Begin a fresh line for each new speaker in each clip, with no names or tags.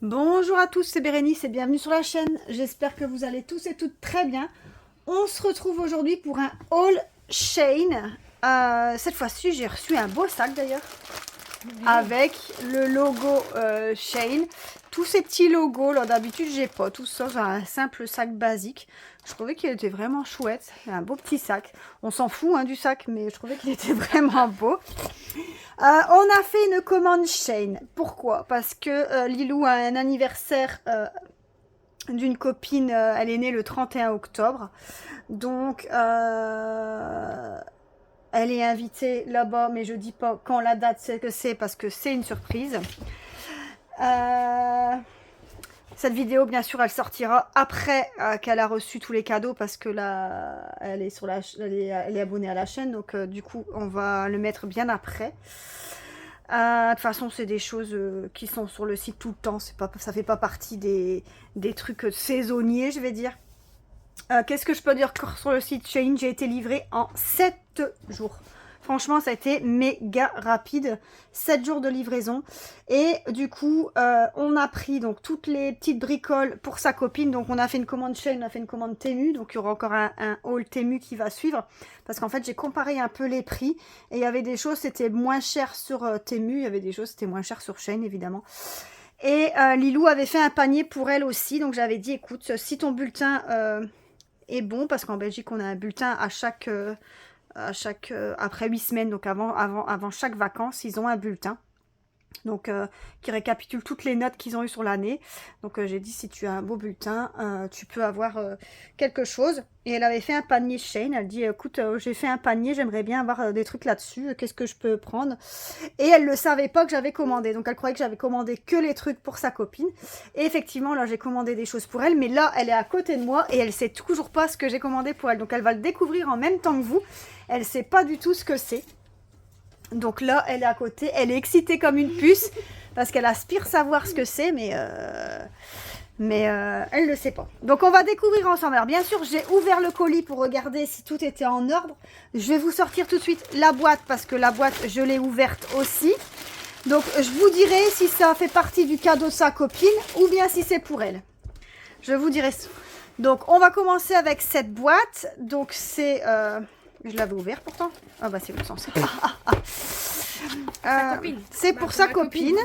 Bonjour à tous, c'est Bérénice et bienvenue sur la chaîne. J'espère que vous allez tous et toutes très bien. On se retrouve aujourd'hui pour un haul Shein. Cette fois-ci, j'ai reçu un beau sac d'ailleurs avec le logo Shein. Tous ces petits logos, là d'habitude, j'ai pas tout ça. J'ai un simple sac basique. Je trouvais qu'il était vraiment chouette. C'est un beau petit sac. On s'en fout hein, du sac, mais je trouvais qu'il était vraiment beau. On a fait une commande Shein. Pourquoi? Parce que Lilou a un anniversaire d'une copine. Elle est née le 31 octobre. Donc, elle est invitée là-bas, mais je dis pas quand la date c'est que c'est parce que c'est une surprise. Cette vidéo, bien sûr, elle sortira après qu'elle a reçu tous les cadeaux parce que là, elle est, elle est abonnée à la chaîne. Donc, du coup, on va le mettre bien après. De toute façon, c'est des choses qui sont sur le site tout le temps. Ça fait pas partie des trucs saisonniers, je vais dire. Qu'est-ce que je peux dire sur le site Shein? J'ai été livrée en 7 jours. Franchement, ça a été méga rapide. 7 jours de livraison. Et du coup, on a pris donc toutes les petites bricoles pour sa copine. Donc, on a fait une commande Shein, on a fait une commande Temu. Donc, il y aura encore un haul Temu qui va suivre. Parce qu'en fait, j'ai comparé un peu les prix. Et il y avait des choses, c'était moins cher sur Temu. Il y avait des choses, c'était moins cher sur Shein, évidemment. Et Lilou avait fait un panier pour elle aussi. Donc, j'avais dit, écoute, si ton bulletin est bon, parce qu'en Belgique, on a un bulletin à chaque après 8 semaines, donc avant chaque vacances, ils ont un bulletin. Donc, qui récapitule toutes les notes qu'ils ont eues sur l'année. Donc, j'ai dit, si tu as un beau bulletin, tu peux avoir quelque chose. Et elle avait fait un panier Shein. Elle dit, écoute, j'ai fait un panier, j'aimerais bien avoir des trucs là-dessus. Qu'est-ce que je peux prendre? Et elle ne savait pas que j'avais commandé. Donc, elle croyait que j'avais commandé que les trucs pour sa copine. Et effectivement, là, j'ai commandé des choses pour elle. Mais là, elle est à côté de moi et elle sait toujours pas ce que j'ai commandé pour elle. Donc, elle va le découvrir en même temps que vous. Elle sait pas du tout ce que c'est. Donc là, elle est à côté, elle est excitée comme une puce parce qu'elle aspire savoir ce que c'est, mais elle ne le sait pas. Donc on va découvrir ensemble. Alors bien sûr, j'ai ouvert le colis pour regarder si tout était en ordre. Je vais vous sortir tout de suite la boîte parce que la boîte, je l'ai ouverte aussi. Donc je vous dirai si ça fait partie du cadeau de sa copine ou bien si c'est pour elle. Je vous dirai ça. Donc on va commencer avec cette boîte. Donc c'est... je l'avais ouvert pourtant. Ah bah c'est le sens. C'est pour sa copine.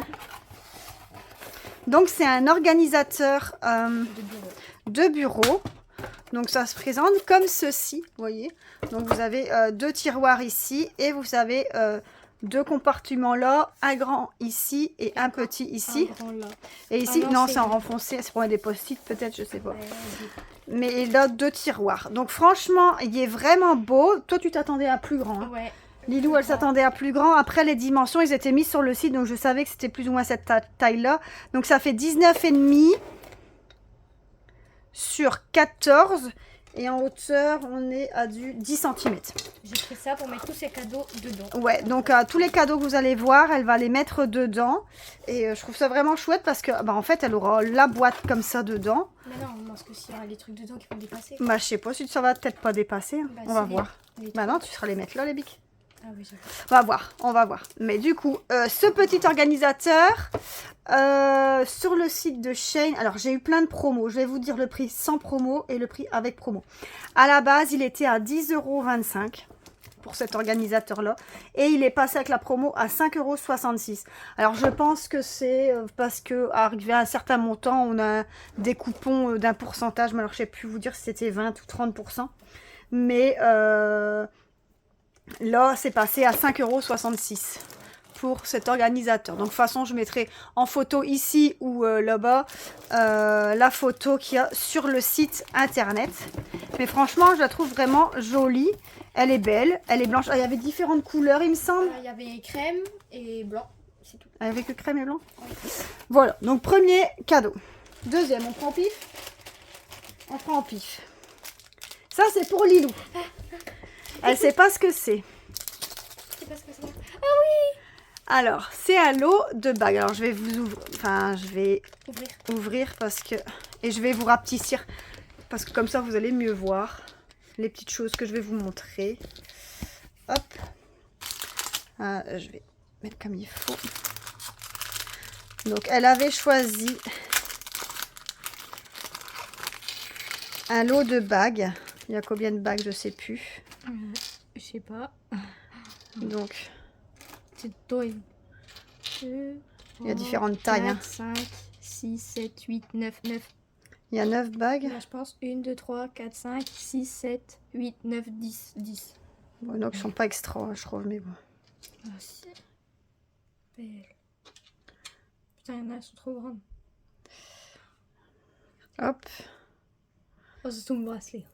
Donc c'est un organisateur de bureau. Donc ça se présente comme ceci, vous voyez. Donc vous avez deux tiroirs ici et vous avez deux compartiments là, un grand ici et un petit ici. Un grand là. Et ici, non, c'est en renfoncé, c'est pour mettre des post-it peut-être, je sais pas. Mais il a deux tiroirs. Donc franchement, il est vraiment beau. Toi, tu t'attendais à plus grand. Hein. Ouais. Lilou, elle s'attendait à plus grand. Après, les dimensions, ils étaient mis sur le site. Donc, je savais que c'était plus ou moins cette taille-là. Donc, ça fait 19,5 sur 14. Et en hauteur, on est à du 10 cm.
J'ai pris ça pour mettre tous ces cadeaux dedans.
Ouais, donc tous les cadeaux que vous allez voir, elle va les mettre dedans. Et je trouve ça vraiment chouette parce que, bah, en fait, elle aura la boîte comme ça dedans.
Mais non, parce que s'il y aura des trucs dedans qui vont dépasser.
Bah, je sais pas si ça va peut-être pas dépasser. Hein.
Bah,
on va voir. Bah non, tu seras les mettre là, les bics.
Ah oui,
on va voir, on va voir. Mais du coup, ce petit organisateur, sur le site de Shein, alors j'ai eu plein de promos. Je vais vous dire le prix sans promo et le prix avec promo. À la base, il était à 10,25 € pour cet organisateur-là. Et il est passé avec la promo à 5,66 €. Alors, je pense que c'est parce qu'arrivé à un certain montant, on a des coupons d'un pourcentage. Mais alors, je ne sais plus vous dire si c'était 20 ou 30%. Mais... là, c'est passé à 5,66 € pour cet organisateur. Donc, de toute façon, je mettrai en photo ici ou là-bas la photo qu'il y a sur le site internet. Mais franchement, je la trouve vraiment jolie. Elle est belle, elle est blanche. Ah, il y avait différentes couleurs, il me semble.
Il y avait crème et blanc, c'est tout.
Il y avait que crème et blanc. Oui. Voilà, donc premier cadeau. Deuxième, on prend en pif. On prend en pif. Ça, c'est pour Lilou. Elle sait pas ce que c'est.
Je sais pas ce que c'est. Ah oui!
Alors, c'est un lot de bagues. Alors, je vais vous ouvrir. Enfin, je vais ouvrir parce que... Et je vais vous rapetissir. Parce que comme ça, vous allez mieux voir les petites choses que je vais vous montrer. Hop. Je vais mettre comme il faut. Donc, elle avait choisi un lot de bagues. Il y a combien de bagues, je sais plus.
Je sais pas.
Donc,
C'est toi. 2,
il y a différentes tailles.
4, 5, 6, 7, 8, 9, 9.
Il y a 9 bagues.
Là, je pense 1, 2, 3, 4, 5, 6, 7, 8, 9, 10. 10.
Bon, donc, ils sont pas extra, je trouve, mais bon.
Ah, si. Belle. Putain, il y en a, elles sont trop grandes.
Hop.
Oh, c'est tout mon bracelet.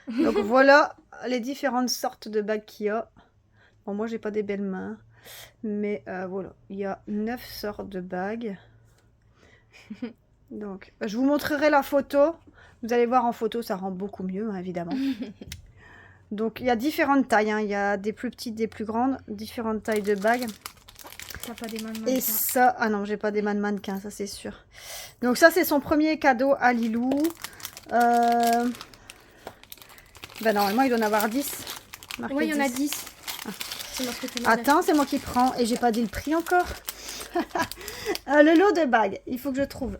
Donc, voilà les différentes sortes de bagues qu'il y a. Bon, moi, j'ai pas des belles mains. Mais voilà, il y a 9 sortes de bagues. Donc, je vous montrerai la photo. Vous allez voir en photo, ça rend beaucoup mieux, hein, évidemment. Donc, il y a différentes tailles. Hein. Il y a des plus petites, des plus grandes. Différentes tailles de bagues.
T'as pas des mannequins?
Et ça... Ah non, j'ai pas des mannequins, ça c'est sûr. Donc ça, c'est son premier cadeau à Lilou. Ben normalement, il doit en avoir 10.
Oui, il y en a 10.
Ah.
C'est moi qui m'en
Attends, c'est moi qui prends. Et j'ai pas dit le prix encore. Le lot de bagues. Il faut que je trouve.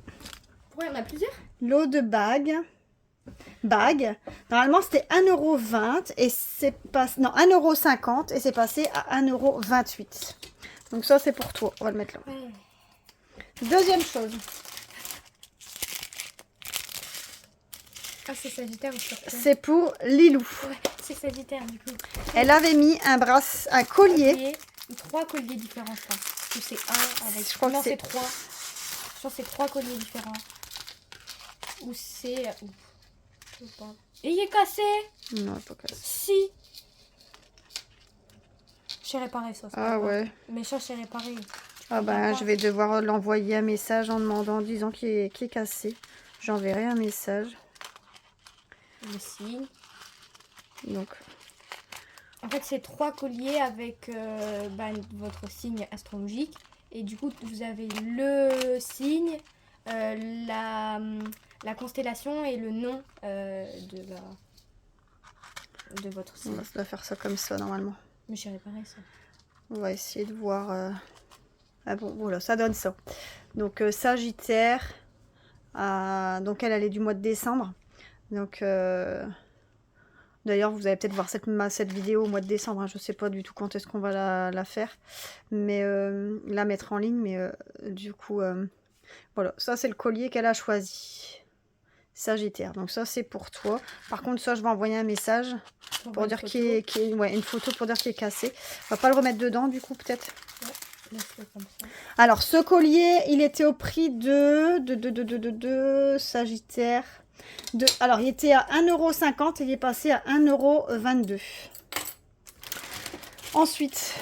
Pourquoi il y en a plusieurs?
Lot de bagues. Bagues. Normalement, c'était 1,20 € et c'est passé... Non, 1,50 € et c'est passé à 1,28 €. Donc ça, c'est pour toi. On va le mettre là.
Ouais.
Deuxième chose.
Ah, c'est Sagittaire ou Scorpion?
C'est pour Lilou.
Ouais, c'est Sagittaire du coup.
Elle avait mis un collier.
3 colliers différents, je pense. Ou c'est un avec...
Je crois
non,
que c'est-
c'est 3. Je pense que c'est 3 colliers différents. Ou c'est... Ouf. Je sais pas. Et il est cassé!
Non, pas cassé.
Si! J'ai réparé ça. c'est pas
Ah
grave.
ouais.
Mais ça, c'est réparé.
Ah ben,
D'accord.
je vais devoir l'envoyer un message en demandant, disant qu'il est cassé. J'enverrai un message.
Le signe.
Donc,
En fait, c'est 3 colliers avec votre signe astrologique. Et du coup, vous avez le signe, la constellation et le nom de votre signe.
on va faire ça comme ça normalement.
Mais j'ai réparé ça.
On va essayer de voir. Ah bon, voilà, ça donne ça. Donc, Sagittaire. Donc, elle est du mois de décembre. Donc, d'ailleurs, vous allez peut-être voir cette vidéo au mois de décembre. Hein. Je ne sais pas du tout quand est-ce qu'on va la faire. Mais la mettre en ligne. Mais du coup, voilà. Ça, c'est le collier qu'elle a choisi. Sagittaire. Donc, ça, c'est pour toi. Par contre, ça, je vais envoyer un message pour dire qu'il est... Ouais, une photo pour dire qu'il est cassé. On va pas le remettre dedans, du coup, peut-être.
Ouais, laisse-le comme ça.
Alors, ce collier, il était au prix de Sagittaire. Alors, il était à 1,50 € et il est passé à 1,22 €. Ensuite,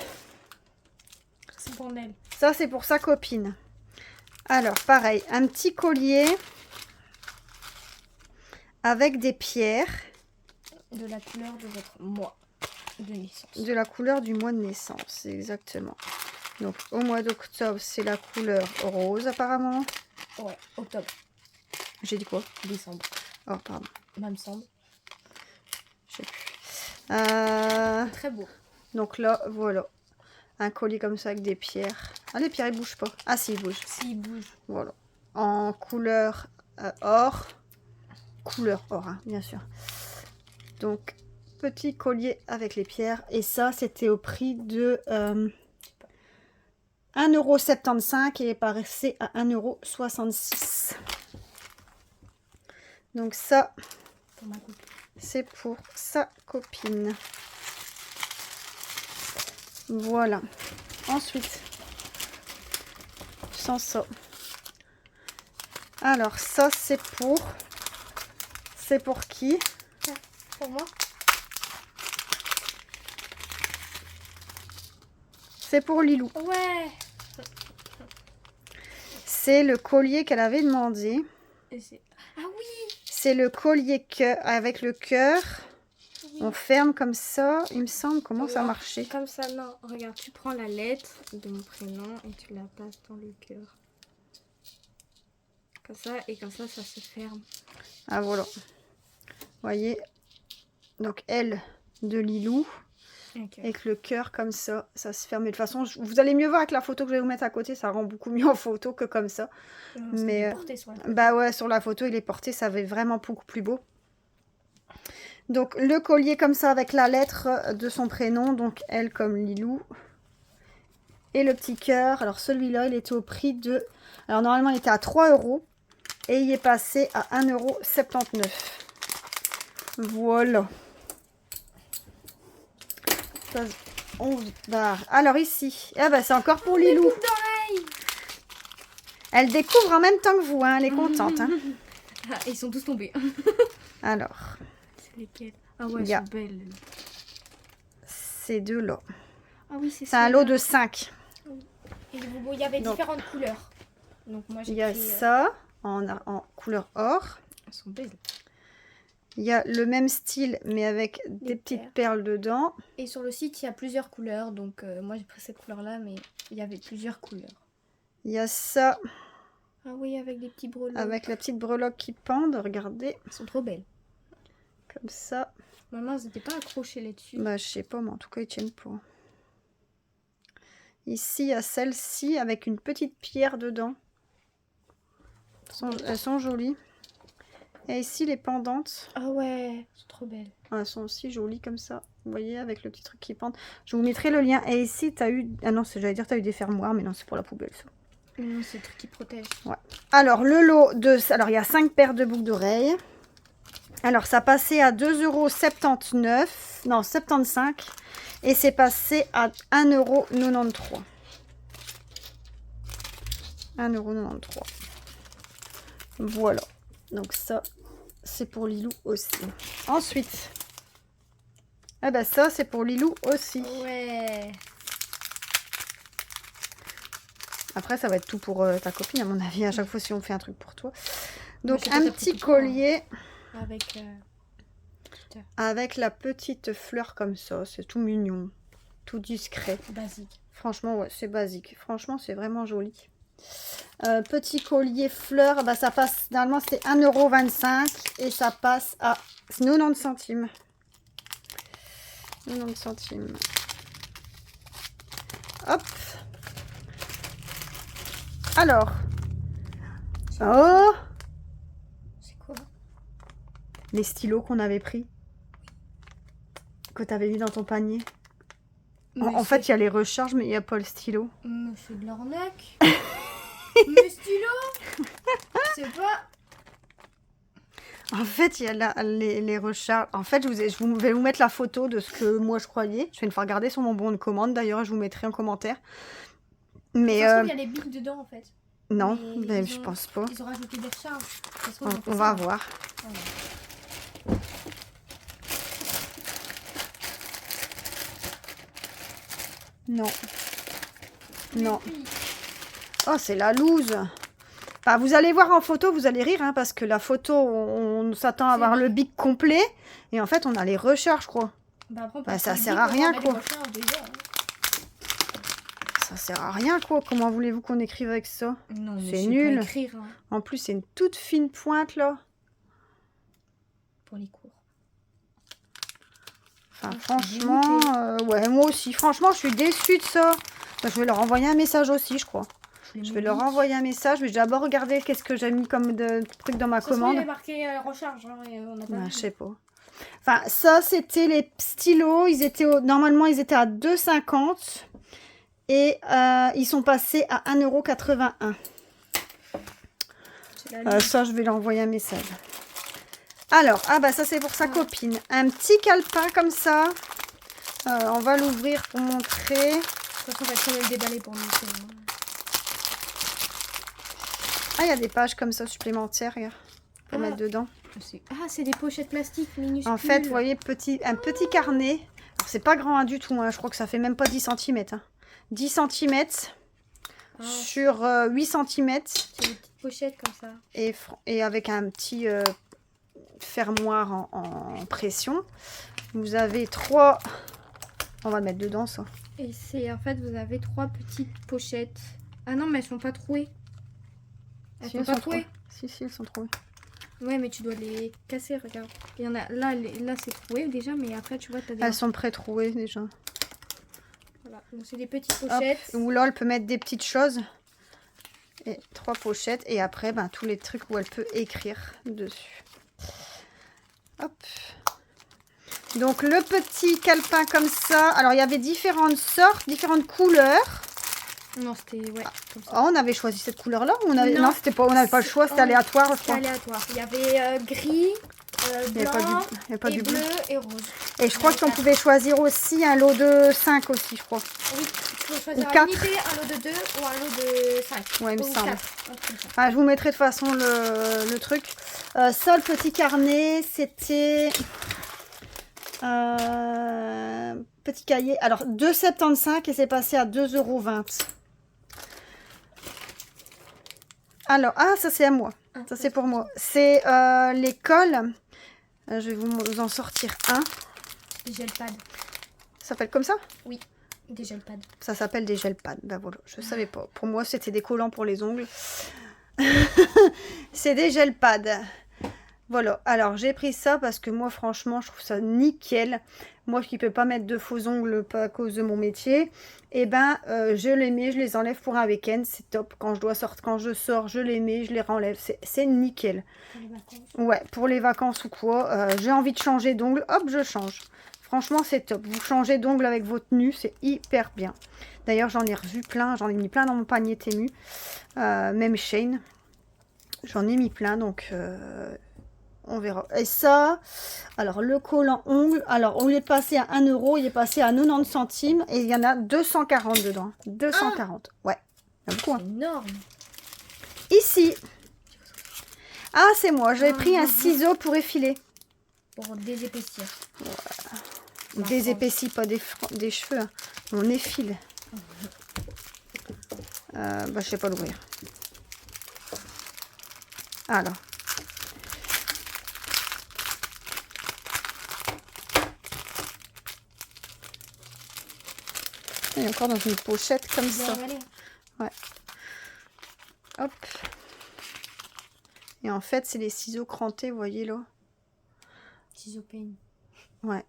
C'est pour elle.
ça, c'est pour sa copine. Alors, pareil, un petit collier avec des pierres
De la couleur de votre mois de naissance.
de la couleur du mois de naissance, exactement. Donc, au mois d'octobre, c'est la couleur rose, apparemment.
Ouais, octobre,
J'ai dit quoi?
décembre.
Oh, pardon.
Même semble.
Je sais plus.
Très beau.
Donc là, voilà. Un collier comme ça avec des pierres. Ah, les pierres, ils bougent pas. Ah, si, ils bougent.
S'il bouge.
Voilà. En couleur or. Couleur or, hein, bien sûr. Donc, petit collier avec les pierres. Et ça, c'était au prix de 1,75 € et est passé à 1,66 €. Donc ça,
Pour ma copine.
c'est pour sa copine. Voilà. Ensuite, sans ça. Alors, ça, c'est pour... C'est pour qui?
Pour moi?
C'est pour Lilou.
Ouais.
C'est le collier qu'elle avait demandé.
Et c'est... Ah oui.
C'est le collier avec le cœur.
Oui.
On ferme comme ça. Il me semble, comment ça
Non,
marchait?
Comme ça, non. Regarde, tu prends la lettre de mon prénom et tu la passes dans le cœur. Comme ça, et comme ça se ferme.
Ah, voilà. Vous voyez? Donc, elle de Lilou.
Ok.
avec le cœur comme ça se ferme. Mais de toute façon, vous allez mieux voir avec la photo que je vais vous mettre à côté, ça rend beaucoup mieux en photo que comme ça. Mais
porté sur la photo.
bah ouais, sur la photo, il est porté, ça va être vraiment beaucoup plus beau. Donc le collier comme ça avec la lettre de son prénom, donc elle comme Lilou. Et le petit cœur, alors celui-là, il était au prix de... Alors normalement, il était à 3 € et il est passé à 1,79 €. Voilà. Ça, 11 barres. Alors ici, ah bah, c'est encore pour Lilou. Elle découvre en même temps que vous, hein, elle est contente. Hein.
Ah, ils sont tous tombés.
Alors,
C'est lesquels? Ah ouais, elles
y a-
sont belles.
ces deux-là.
Ah oui, c'est
C'est un lot de 5.
Et il y avait
Donc,
différentes couleurs. Donc moi j'ai
Il y a
pris,
ça en couleur or.
elles sont belles.
Il y a le même style mais avec des petites perles dedans.
Et sur le site, il y a plusieurs couleurs. Donc moi j'ai pris cette couleur-là, mais il y avait plusieurs couleurs.
Il y a ça
Ah oui, avec des petits breloques.
avec la petite breloque qui pendent. Regardez,
Elles sont trop belles.
comme ça.
Maman, elles n'étaient pas accrochées là-dessus.
Bah, je sais pas, mais en tout cas, ils tiennent pas. Ici, il y a celle-ci avec une petite pierre dedans. Elles sont jolies. Et ici, les pendantes.
Ah ouais, c'est trop belles.
Elles sont aussi jolies comme ça. Vous voyez, avec le petit truc qui pend. Je vous mettrai le lien. Et ici, tu as eu... Ah non, j'allais dire tu as eu des fermoirs, mais non, c'est pour la poubelle, ça.
Non, c'est le truc qui protège.
Ouais. Alors, le lot de... Alors, il y a 5 paires de boucles d'oreilles. Alors, ça passait à 2,79 €. Non, 75. Et c'est passé à 1,93 €. 1,93 €. Voilà. Donc ça, c'est pour Lilou aussi. Ensuite, ah bah ça, c'est pour Lilou aussi.
Ouais.
Après, ça va être tout pour ta copine, à mon avis, à chaque fois si on fait un truc pour toi. Donc,
c'est
un
pas ta
petit
petite fleur, hein.
collier
Avec...
avec la petite fleur comme ça. C'est tout mignon, tout discret.
basique.
Franchement, ouais, c'est basique. Franchement, c'est vraiment joli. Petit collier fleur, bah, ça passe, normalement c'est 1,25 € et ça passe à 90 centimes. 90 centimes. Hop. Alors. Oh,
C'est quoi?
les stylos qu'on avait pris. Que tu avais vu dans ton panier. En fait, il y a les recharges, mais il n'y a pas le stylo.
Mais c'est de l'arnaque. Le stylo. C'est pas...
En fait, il y a les recharges. En fait, je vais vous mettre la photo de ce que moi je croyais. Je vais le faire regarder sur mon bon de commande. D'ailleurs, je vous mettrai en commentaire. Mais
Ça se trouve, il y a les billes dedans en fait.
non,
mais
ben,
ils
je
ont-
pense pas.
Ils ont rajouté des recharges. Ça se trouve, ils ont fait
On
ça.
va voir.
Ouais.
Non. Non.
Et puis,
Oh, c'est la loose. Enfin, vous allez voir en photo, vous allez rire, hein, parce que la photo, on s'attend à avoir le bic complet. Et en fait, on a les recharges, je crois.
bah, après, on peut
Bah, ça
prendre
sert
les
à
billes
rien,
pour
quoi.
mettre les recharges déjà, hein.
Ça sert à rien, quoi. Comment voulez-vous qu'on écrive avec ça?
Non, mais
C'est
je sais
nul.
pas écrire, hein,
En plus, c'est une toute fine pointe, là.
pour les cours.
Enfin,
Je suis
franchement,
dégoûtée.
ouais, moi aussi. Franchement, je suis déçue de ça. Bah, je vais leur envoyer un message aussi, je crois. Je vais leur envoyer un message. Mais je vais d'abord regarder qu'est-ce que j'ai mis comme de trucs dans ma commande.
Il est marqué recharge, hein, et on a pas
Ouais,
vu.
je sais pas. Enfin, ça, c'était les stylos. Ils étaient normalement, ils étaient à 2,50 € et ils sont passés à 1,81 €.
C'est la
Ça, je vais leur envoyer un message. Alors, ah bah ça, c'est pour sa copine. Un petit calepin comme ça. On va l'ouvrir pour montrer.
De toute façon, on va quand même déballer pour nous.
Ah, il y a des pages comme ça supplémentaires, regarde, pour
Ah.
mettre dedans.
Ah, c'est des pochettes plastiques minuscules.
En fait, vous voyez, un petit carnet. Alors, c'est pas grand, hein, du tout. Hein. Je crois que ça fait même pas 10 cm. 10 cm
Ah.
sur 8 cm.
C'est des petites pochettes comme ça.
Et avec un petit fermoir en pression. Vous avez 3... On va le mettre dedans, ça.
Et c'est en fait, vous avez 3 petites pochettes. Ah non, mais elles sont pas trouées. Elles
Si,
sont pas trouées.
Si, elles sont trouées.
Ouais, mais tu dois les casser, regarde. Il y en a là, là c'est troué déjà, mais après tu vois, t'as des.
Elles sont pré-trouées déjà.
Voilà, donc c'est des petites
Hop.
pochettes.
Ou là, elle peut mettre des petites choses. Et 3 pochettes. Et après, ben, tous les trucs où elle peut écrire dessus. Hop. Donc, le petit calepin comme ça. Alors, il y avait différentes sortes, différentes couleurs.
Non, c'était ouais, comme ça.
Oh, on avait choisi cette couleur-là ou on avait...
Non,
Non, c'était pas... on n'avait pas le choix, c'était aléatoire, je
C'était
crois.
aléatoire. Il y avait gris,
Il n'y
blanc,
avait pas
et
du bleu.
et rose.
Et je crois qu'on pouvait choisir aussi un lot de 5 aussi, je crois.
Oui, tu peux choisir
Ou
un
4.
unité, un lot de 2 ou un lot de 5.
Ouais, il me
Ou
semble.
4, un truc comme ça.
Ah, je vous mettrai de toute façon le truc. Ça, le petit carnet, c'était... petit cahier. Alors, 2,75 et c'est passé à 2,20 €. Alors, ah, ça c'est à moi. Ça c'est pour moi. C'est l'école. Je vais vous en sortir un.
Des gel pads.
Ça s'appelle comme ça?
Oui, des gel pads.
Ça s'appelle des gel pads. Ben voilà, je savais pas. Pour moi, c'était des collants pour les ongles. C'est des gel pads. Voilà, alors j'ai pris ça parce que moi franchement je trouve ça nickel. Moi qui peux pas mettre de faux ongles à cause de mon métier, et ben je les mets, je les enlève pour un week-end, c'est top. Quand je dois sortir, quand je sors, je les mets, je les renlève, c'est nickel.
Pour les vacances.
Ouais, pour les vacances ou quoi, j'ai envie de changer d'ongles, hop je change. Franchement c'est top, vous changez d'ongles avec votre tenue, c'est hyper bien. D'ailleurs j'en ai revu plein, j'en ai mis plein dans mon panier Temu, même Shein, j'en ai mis plein donc... on verra. Et ça, alors le collant ongle, alors au lieu de passer à 1 €, il est passé à 90 centimes et il y en a 240 dedans. 240, ouais. Il y en a beaucoup, hein.
Énorme.
Ici. Ah, c'est moi, j'avais pris un ciseau pour effiler.
Pour désépaissir.
On désépaissit pas des cheveux, hein. On effile. Bah, je sais pas l'ouvrir. Alors. Il est encore dans une pochette comme ça. Ouais. Hop. Et en fait, c'est les ciseaux crantés, vous voyez là.
Ciseaux peigne.
Ouais.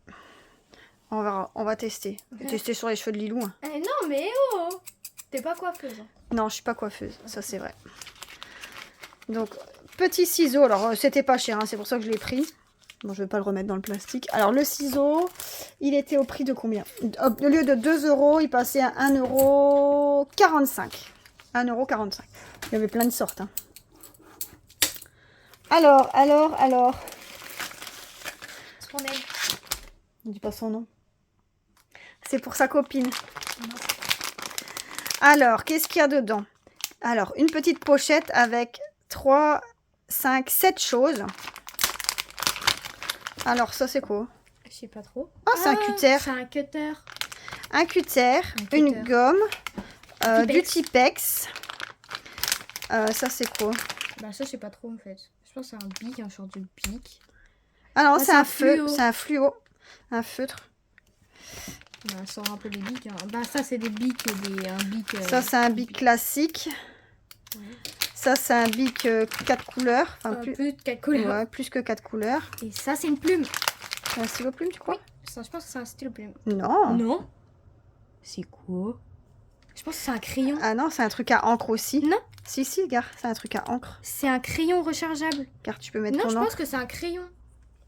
On verra. On va tester. On va tester sur les cheveux de Lilou. Hein.
Eh non, mais oh! T'es pas coiffeuse. Hein.
Non, je suis pas coiffeuse. Ça, c'est vrai. Donc, petit ciseau. Alors, c'était pas cher. Hein, c'est pour ça que je l'ai pris. Bon, je vais pas le remettre dans le plastique. Alors, le ciseau, il était au prix de combien? Au lieu de 2 €, il passait à 1,45 €. 1,45 €. Il y avait plein de sortes. Hein. Alors.
Spondel.
On dit pas son nom. C'est pour sa copine. Alors, qu'est-ce qu'il y a dedans? Alors, une petite pochette avec 3, 5, 7 choses. Alors, ça, c'est quoi?
Je sais pas trop.
Ah, c'est un cutter.
C'est un cutter.
Un cutter, une gomme, du Tipex. Ça, c'est quoi?
Bah, ça, je sais pas trop en fait. Je pense que c'est un bic, un genre de bic.
Ah non,
Ah,
c'est
c'est
un
un
feu.
fluo.
C'est un fluo. Un feutre.
Bah, ça sort un peu les bics. Hein. Bah, ça, c'est des bics. Un bic.
Ça, c'est un bic classique.
Ouais.
Ça, c'est un bic 4 couleurs. Enfin,
Plus de 4 couleurs.
Ouais, plus que 4 couleurs.
Et ça, c'est une plume.
C'est un stylo plume, tu crois?
Ça, je pense que c'est un stylo plume.
Non.
Non. C'est quoi? Je pense que c'est un crayon.
Ah non, c'est un truc à encre aussi.
Non.
Si, gars, c'est un truc à encre.
C'est un crayon rechargeable.
Car tu peux mettre
Non,
ton
je
encre.
pense que c'est un crayon.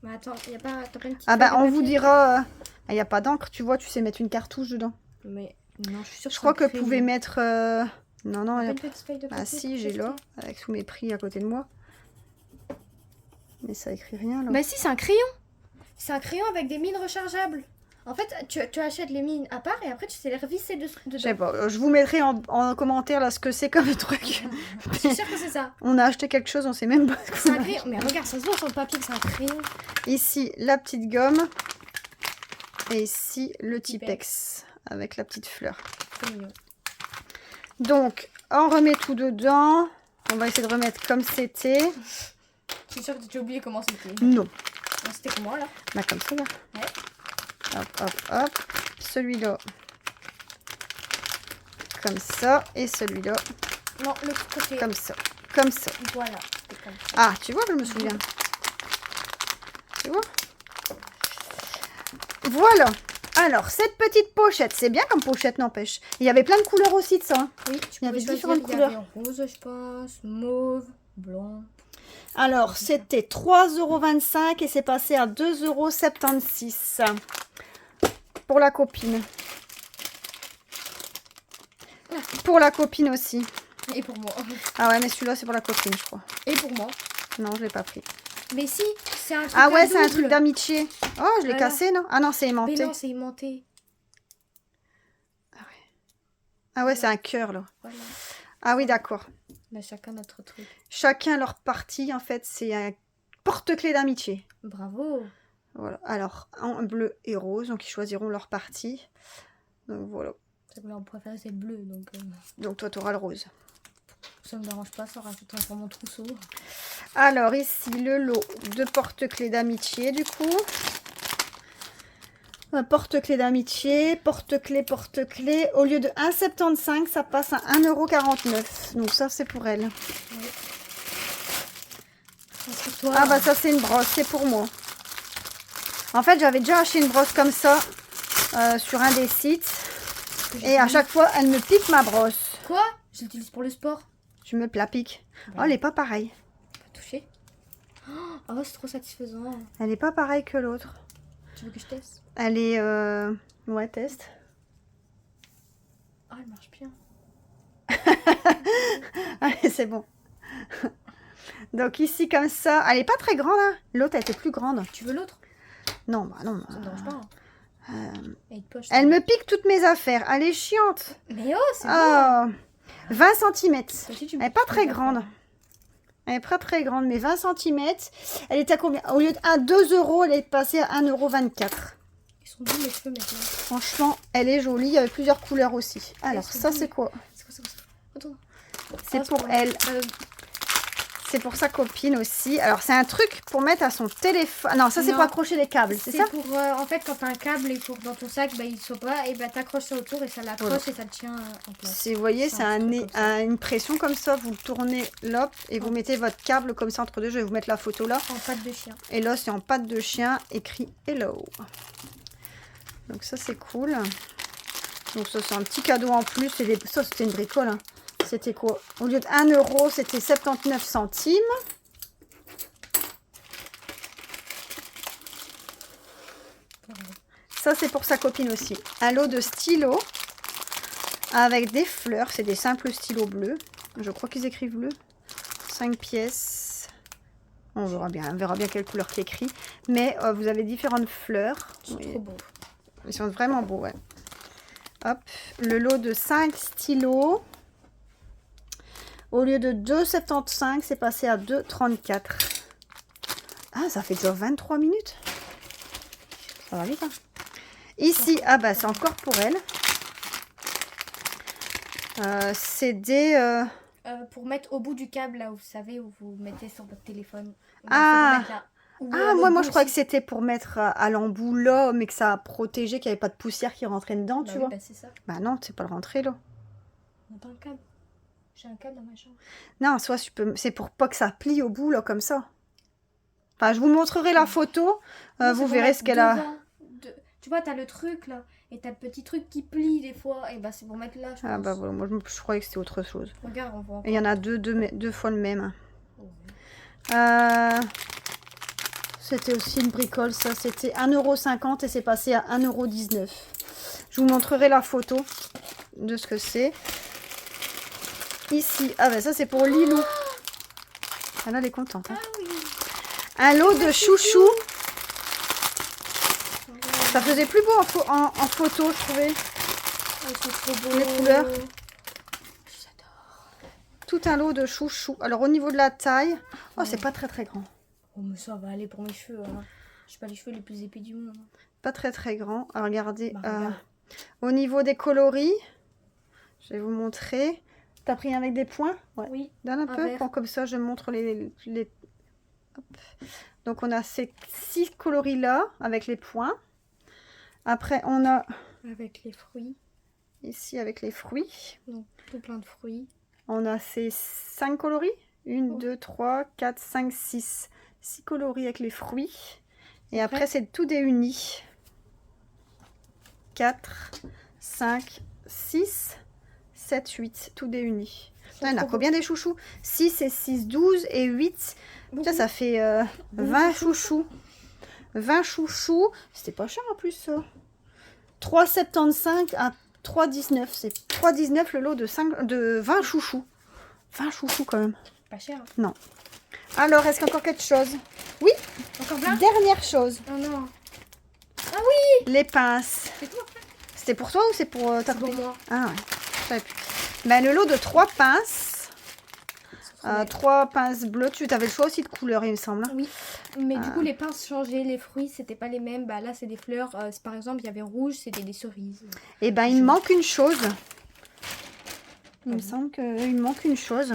Mais attends, y a pas. T'as pas une petite
Ah bah,
feuille de
on vous
papier?
dira... Il n'y a pas d'encre, tu vois, tu sais mettre une cartouche dedans.
Mais non, je suis sûre que
Je crois que
c'est un
vous pouvez
crayon.
mettre... Non, non,
T'as
il y
pas
a
une petite feuille de
Ah
papier
si,
pour
j'ai
tester?
là, avec sous mes prix à côté de moi. Mais ça écrit rien là.
Bah si, c'est un crayon. C'est un crayon avec des mines rechargeables. En fait, tu achètes les mines à part et après tu sais les revisser dedans.
Je sais pas, je vous mettrai en commentaire là ce que c'est comme truc.
Je suis sûre que c'est ça.
On a acheté quelque chose, on sait même pas ce
C'est
qu'on
un
a.
crayon. Mais regarde, ça se voit sur le papier que c'est un crayon.
Ici, la petite gomme. Et ici, le Tipex. Avec la petite fleur.
C'est mignon.
Donc, on remet tout dedans. On va essayer de remettre comme c'était.
Je suis sûre que tu as oublié comment c'était.
Non.
C'était comment là?
Bah comme ça là.
Ouais.
Hop, hop, hop. Celui-là. Comme ça. Et celui-là.
Non, l'autre côté.
Comme ça. Comme ça.
Voilà. C'était comme ça.
Ah, tu vois, je me souviens. Tu vois? Voilà. Alors, cette petite pochette, c'est bien comme pochette, n'empêche. Il y avait plein de couleurs aussi de ça. Hein.
Oui,
Il y avait
choisir,
différentes couleurs.
Il y avait rose, je pense, mauve, blanc.
Alors, c'était 3,25 € et c'est passé à 2,76 € pour la copine. Pour la copine aussi.
Et pour moi.
Ah ouais, mais celui-là, c'est pour la copine, je crois.
Et pour moi.
Non, je l'ai pas pris.
Mais si, c'est un truc
Ah ouais,
à
c'est un
double.
truc d'amitié. Oh, je l'ai
Voilà.
cassé, non? Ah non, c'est aimanté.
Mais non, c'est aimanté.
Ah ouais, c'est un cœur, là.
Voilà.
Ah oui, d'accord.
Bah, chacun notre truc.
Chacun leur partie, en fait, c'est un porte-clés d'amitié.
Bravo.
Voilà. Alors, en bleu et rose, donc ils choisiront leur partie. Donc voilà.
Sa couleur préférée, c'est le bleu, donc
Donc toi, tu auras le rose.
ça me dérange pas, ça rajoute sur mon trousseau.
Alors, ici, le lot de porte-clés d'amitié, du coup. Un porte-clés d'amitié, porte-clés. Au lieu de 1,75 €, ça passe à 1,49 €. Donc ça, c'est pour elle.
Oui. C'est pour toi.
Ah bah ça, c'est une brosse, c'est pour moi. En fait, j'avais déjà acheté une brosse comme ça sur un des sites. Et à chaque fois, elle me pique ma brosse.
Quoi? Je l'utilise pour le sport.
Je me la pique.
Ouais.
Oh, elle n'est pas pareille.
Pas touché. Oh, c'est trop satisfaisant.
Elle n'est pas pareille que l'autre.
Tu veux que je teste?
Elle est... Ouais, test.
Oh, elle marche bien.
Allez, c'est bon. Donc ici, comme ça... Elle n'est pas très grande, hein. L'autre, elle était plus grande.
Tu veux l'autre?
Non, bah non.
Ça me dérange pas. Hein. Et une poche,
Elle me pique toutes mes affaires. Elle est chiante.
Mais oh, c'est bon.
Oh, 20 cm.
Aussi, tu
Elle
me
n'est pas
piques
très
mes
grande.
affaires.
Elle n'est pas très grande, mais 20 cm. Elle était à combien? Au lieu de 2 €, elle est passée à 1,24 €.
Ils sont beaux mes cheveux maintenant.
Franchement, elle est jolie. Il y avait plusieurs couleurs aussi. Alors,
sont
ça,
beaux.
c'est quoi?
C'est quoi? Attends.
C'est
Ah,
pour elle.
Euh,
C'est pour sa copine aussi. Alors, c'est un truc pour mettre à son téléphone. Non, ça, c'est
Non.
pour accrocher les câbles, c'est ça?
pour, en fait, quand t'as un câble et pour dans ton sac, bah, il ne soit pas, et bah t'accroches ça autour et ça l'accroche
Voilà.
et ça le tient en place.
Vous voyez,
C'est
c'est
un truc comme ça.
une pression comme ça. Vous le tournez, là, et vous mettez votre câble comme ça entre deux. Je vais vous mettre la photo là.
En patte de chien.
Et là, c'est en patte de chien, écrit Hello. Donc ça, c'est cool. Donc ça, c'est un petit cadeau en plus. Ça, c'était une bricole. Hein. C'était quoi? Au lieu de 1 €, c'était 79 centimes. Ça, c'est pour sa copine aussi. Un lot de stylos avec des fleurs. C'est des simples stylos bleus. Je crois qu'ils écrivent bleu. 5 pièces. On verra bien quelle couleur qui écrit. Mais vous avez différentes fleurs.
C'est trop beau.
Ils sont vraiment beaux, ouais. Hop, le lot de 5 stylos. Au lieu de 2,75, c'est passé à 2,34. Ah, ça fait déjà 23 minutes. Ça va vite, hein. Ici, ah bah c'est encore pour elle. C'est des...
Pour mettre au bout du câble, là, où vous savez, où vous mettez sur votre téléphone.
Ah.
Faut mettre là. Ou,
Ah,
le
moi
bout
je croyais que
aussi.
c'était pour mettre à l'embout là, mais que ça a protégé, qu'il n'y avait pas de poussière qui rentrait dedans,
Bah
tu
oui,
vois.
bah c'est ça.
Bah non, c'est pas le rentrer là.
On a pas un câble. J'ai un câble dans ma chambre.
Non, soit tu peux... c'est pour pas que ça plie au bout là, comme ça. Enfin, je vous montrerai la photo,
Non,
vous
c'est pour
verrez
mettre
ce qu'elle a...
devant. Tu vois, t'as le truc là, et t'as le petit truc qui plie des fois, et bah c'est pour mettre là, je pense.
Ah bah voilà, moi je croyais que c'était autre chose.
Regarde, on voit.
Et il y en a deux fois le même.
Ouais.
C'était aussi une bricole, ça. C'était 1,50 € et c'est passé à 1,19 €. Je vous montrerai la photo de ce que c'est. Ici, ah ben ça c'est pour Lilou. Ah là, elle est contente. Hein.
Ah oui.
Un lot de chouchous. Ça faisait plus beau en photo, je trouvais.
Ils sont trop beaux.
Les couleurs.
J'adore.
Tout un lot de chouchous. Alors au niveau de la taille, oh
Ouais.
c'est pas très grand.
Oh, mais ça va aller pour mes cheveux. Hein. Je pas les cheveux les plus épais du monde.
Pas très grand. Alors, regardez,
Bah, regarde.
au niveau des coloris, je vais vous montrer. T'as pris avec des points? Ouais.
Oui.
Donne un
Un
peu,
vert.
pour comme ça je montre les... Hop. Donc on a ces 6 coloris là, avec les points. Après on a
Avec les fruits.
ici avec les fruits.
Donc tout plein de fruits.
On a ces 5 coloris. 1,
Oh.
2, 3, 4, 5, 6. 6 coloris avec les fruits. Et après, c'est tout déuni. 4, 5, 6, 7, 8. Tout déuni. Il y en a combien des chouchous? 6 et 6, 12 et 8. Ça fait 20 chouchous. 20 chouchous. C'était pas cher en plus, ça. 3,75 à 3,19. C'est 3,19 le lot de 20 chouchous. 20 chouchous quand même.
Pas cher. Hein.
Non. Alors, est-ce qu'il y a encore quelque chose? Oui.
Encore plein?
Dernière chose.
Oh non. Ah oui.
Les pinces.
C'est toi?
C'était pour toi ou c'est pour ta
C'est pour moi.
Ah ouais. Je savais plus. Ben, le lot de 3 pinces. 3 pinces bleues. Tu avais le choix aussi de couleur, il me semble.
Oui. Mais du coup, les pinces changeaient. Les fruits, c'était pas les mêmes. Bah là, c'est des fleurs. Par exemple, il y avait rouge, c'était des cerises.
Et ben, il me manque une chose. Il me semble qu'il me manque une chose.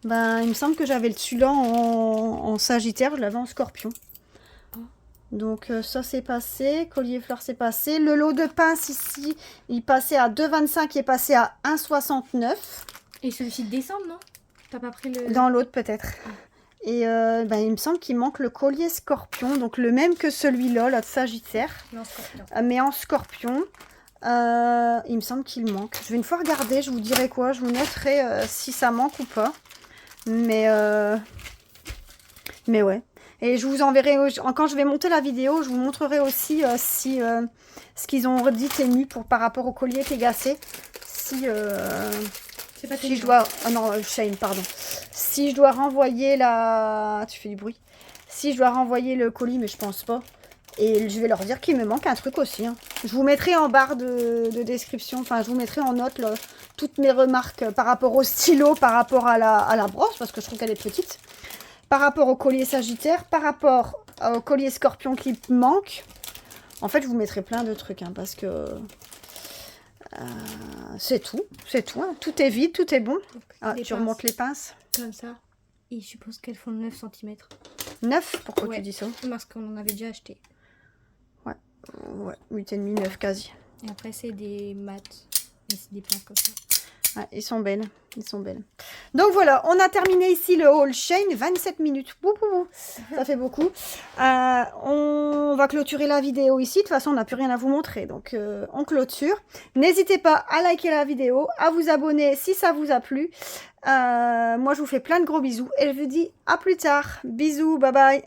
Ben, il me semble que j'avais celui-là en Sagittaire, je l'avais en Scorpion. Donc ça c'est passé, collier fleurs c'est passé. Le lot de pinces ici, il passait à 2,25, il est passé à 1,69.
Et celui-ci de décembre, non? T'as pas pris le...
Dans l'autre peut-être. Et ben, il me semble qu'il manque le collier Scorpion, donc le même que celui-là, là, de Sagittaire.
Non, Scorpion.
Mais en Scorpion. Il me semble qu'il manque. Je vais une fois regarder, je vous dirai quoi. Je vous noterai si ça manque ou pas. Mais ouais. Et je vous enverrai, quand je vais monter la vidéo, je vous montrerai aussi si ce qu'ils ont redit Temu par rapport au collier Pégacé. Si je dois... Ah non, Shane, pardon. Si je dois renvoyer la... Tu fais du bruit. Si je dois renvoyer le colis, mais je pense pas. Et je vais leur dire qu'il me manque un truc aussi. Hein. Je vous mettrai en barre de description, enfin je vous mettrai en note là, toutes mes remarques par rapport au stylo, par rapport à la brosse, parce que je trouve qu'elle est petite. Par rapport au collier Sagittaire, par rapport au collier Scorpion qui manque. En fait, je vous mettrai plein de trucs, hein, parce que c'est tout. C'est tout. Hein. Tout est vide, tout est bon. Ah, tu remontes les pinces.
Comme ça. Et je suppose qu'elles font 9 cm.
9? Pourquoi tu dis ça?
Parce qu'on en avait déjà acheté.
Ouais, 8,5, 9 quasi.
Et après, c'est des mat. Et c'est des pinces comme ça.
Ouais, ils sont belles. Ils sont belles. Donc voilà, on a terminé ici le haul Shane. 27 minutes. Bouh, bouh, bouh. Ça fait beaucoup. On va clôturer la vidéo ici. De toute façon, on n'a plus rien à vous montrer. Donc, on clôture. N'hésitez pas à liker la vidéo, à vous abonner si ça vous a plu. Moi, je vous fais plein de gros bisous. Et je vous dis à plus tard. Bisous, bye bye.